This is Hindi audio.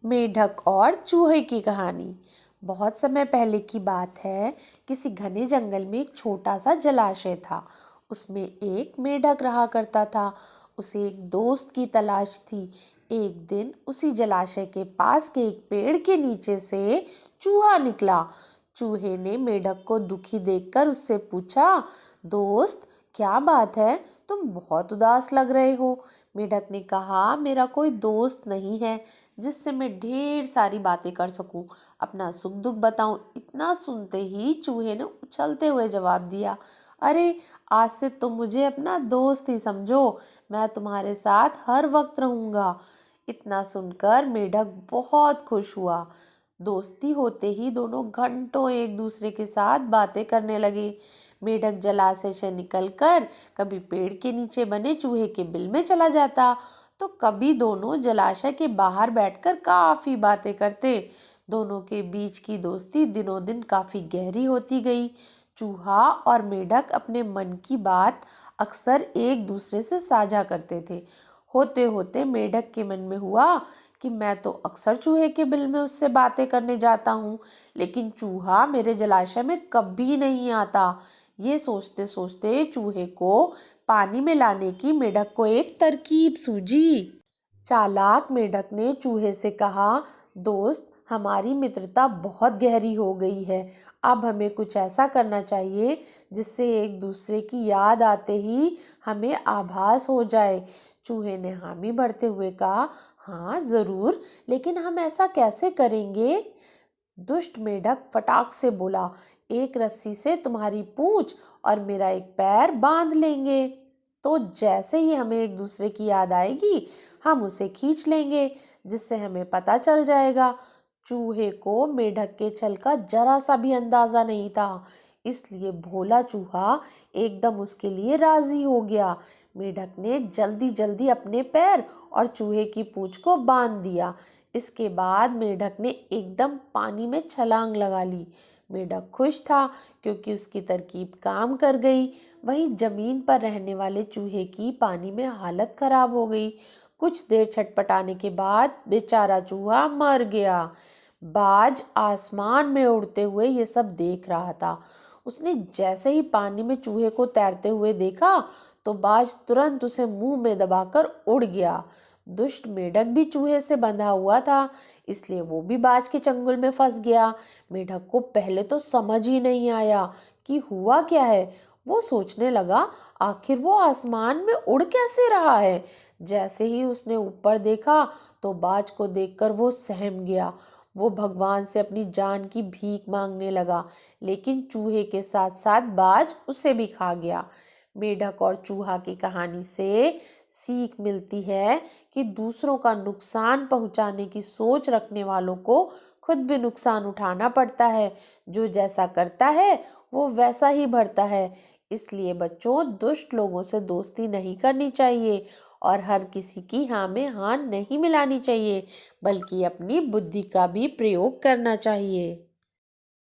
मेढक और चूहे की कहानी। बहुत समय पहले की बात है। किसी घने जंगल में एक छोटा सा जलाशय था। उसमें एक मेढक रहा करता था। उसे एक दोस्त की तलाश थी। एक दिन उसी जलाशय के पास के एक पेड़ के नीचे से चूहा निकला। चूहे ने मेढक को दुखी देखकर उससे पूछा, दोस्त, क्या बात है? तुम बहुत उदास लग रहे हो। मेढक ने कहा, मेरा कोई दोस्त नहीं है जिससे मैं ढेर सारी बातें कर सकूं, अपना सुख दुख बताऊं। इतना सुनते ही चूहे ने उछलते हुए जवाब दिया, अरे, आज से तुम मुझे अपना दोस्त ही समझो। मैं तुम्हारे साथ हर वक्त रहूंगा। इतना सुनकर मेढक बहुत खुश हुआ। दोस्ती होते ही दोनों घंटों एक दूसरे के साथ बातें करने लगे। मेढक जलाशय से निकलकर कभी पेड़ के नीचे बने चूहे के बिल में चला जाता, तो कभी दोनों जलाशय के बाहर बैठकर काफी बातें करते। दोनों के बीच की दोस्ती दिनों दिन काफी गहरी होती गई। चूहा और मेढक अपने मन की बात अक्सर एक दूसरे से साझा करते थे। होते होते मेढक के मन में हुआ कि मैं तो अक्सर चूहे के बिल में उससे बातें करने जाता हूँ, लेकिन चूहा मेरे जलाशय में कभी नहीं आता। ये सोचते सोचते चूहे को पानी में लाने की मेढक को एक तरकीब सूझी। चालाक मेढक ने चूहे से कहा, दोस्त, हमारी मित्रता बहुत गहरी हो गई है। अब हमें कुछ ऐसा करना चाहिए जिससे एक दूसरे की याद आते ही हमें आभास हो जाए। चूहे ने हामी भरते हुए कहा, हाँ जरूर, लेकिन हम ऐसा कैसे करेंगे? दुष्ट मेढक फटाक से बोला, एक रस्सी से तुम्हारी पूंछ और मेरा एक पैर बांध लेंगे, तो जैसे ही हमें एक दूसरे की याद आएगी हम उसे खींच लेंगे, जिससे हमें पता चल जाएगा। चूहे को मेढक के छल का जरा सा भी अंदाजा नहीं था, इसलिए भोला चूहा एकदम उसके लिए राजी हो गया। मेढक ने जल्दी जल्दी अपने पैर और चूहे की पूंछ को बांध दिया। इसके बाद मेढक ने एकदम पानी में छलांग लगा ली। मेढक खुश था क्योंकि उसकी तरकीब काम कर गई। वहीं जमीन पर रहने वाले चूहे की पानी में हालत खराब हो गई। कुछ देर छटपटाने के बाद बेचारा चूहा मर गया। बाज आसमान में उड़ते हुए ये सब देख रहा था। उसने जैसे ही पानी में चूहे को तैरते हुए देखा तो बाज तुरंत उसे मुंह में दबाकर उड़ गया। दुष्ट मेढक भी चूहे से बंधा हुआ था, इसलिए वो भी बाज के चंगुल में फंस गया। मेढक को पहले तो समझ ही नहीं आया कि हुआ क्या है। वो सोचने लगा, आखिर वो आसमान में उड़ कैसे रहा है। जैसे ही उसने ऊपर देखा तो बाज को देखकर वो सहम गया। वो भगवान से अपनी जान की भीख मांगने लगा, लेकिन चूहे के साथ साथ बाज उसे भी खा गया। मेढक और चूहा की कहानी से सीख मिलती है कि दूसरों का नुकसान पहुंचाने की सोच रखने वालों को खुद भी नुकसान उठाना पड़ता है। जो जैसा करता है वो वैसा ही भरता है। इसलिए बच्चों, दुष्ट लोगों से दोस्ती नहीं करनी चाहिए और हर किसी की हाँ में हाँ नहीं मिलानी चाहिए, बल्कि अपनी बुद्धि का भी प्रयोग करना चाहिए।